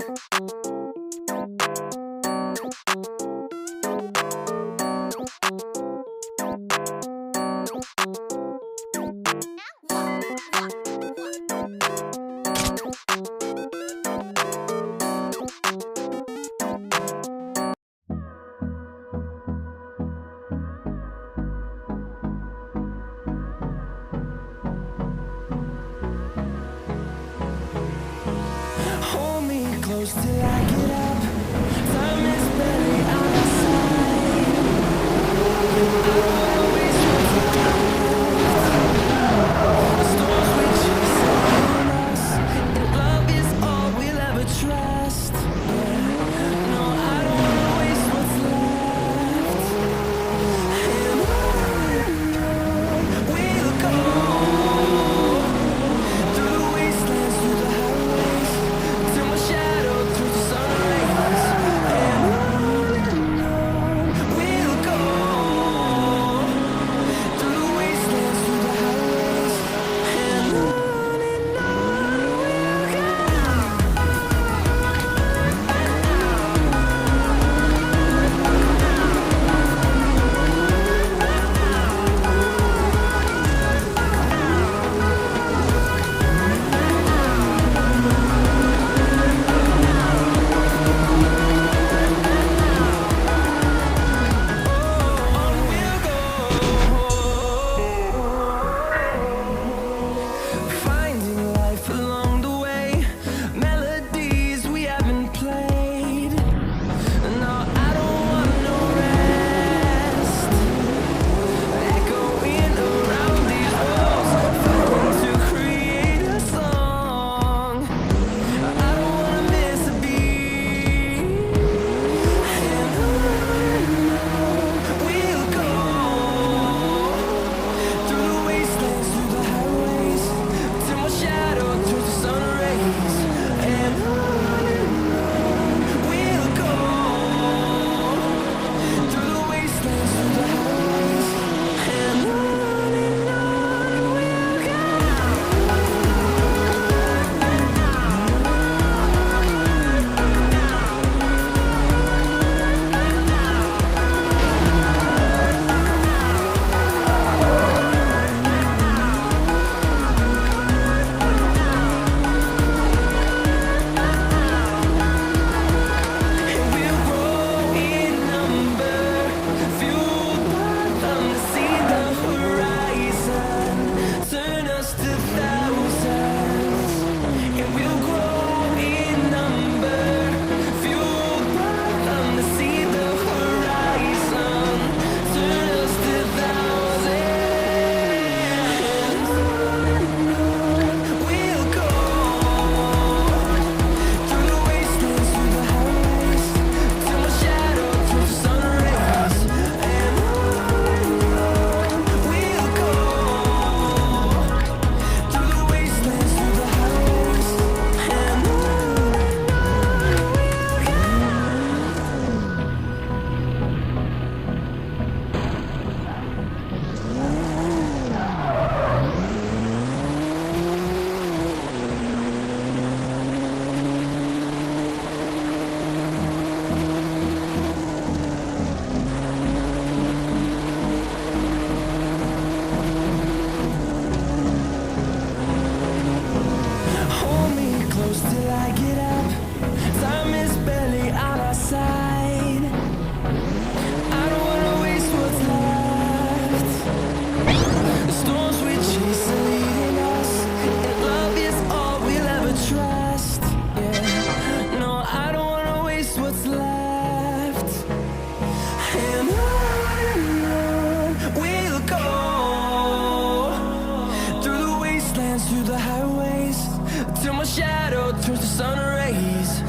Hold me close till I get up. Time is barely on our side. I don't waste what's left. The storms we chase are in us, and love is all we'll ever trust. No, I don't wanna waste what's left. And on we'll go, through the wastelands, through the highways, till my shadow through the sun rays. And on we'll go, through the wastelands, through the highways. And on we'll go. Finding life along the way, melodies we haven't played. No, I don't want no rest. Echoing around these walls, fighting to create a song. I don't wanna miss a beat. And on we'll go, through the wastelands, through the highways, till my shadow through the sun rays. And on we'll go, through the wastelands, through the highways. And on we'll go. And we'll grow in number, fueled by them to see the horizon, turn us to thousands. And we'll grow in number, fueled by them to see the horizon, turn us to thousands. We'll go, through the wastelands, through the highways, till my shadow through the sun rays. And on we'll go, through the wastelands, through the highways. And on hold me close till I get up. Time is barely on our side. I don't wanna waste what's left. The storms we chase are leading us, and love is all we'll ever trust. Yeah, no, I don't wanna waste what's left. And on we'll go, through the wastelands, through the highways, till my shadow turns to sun rays.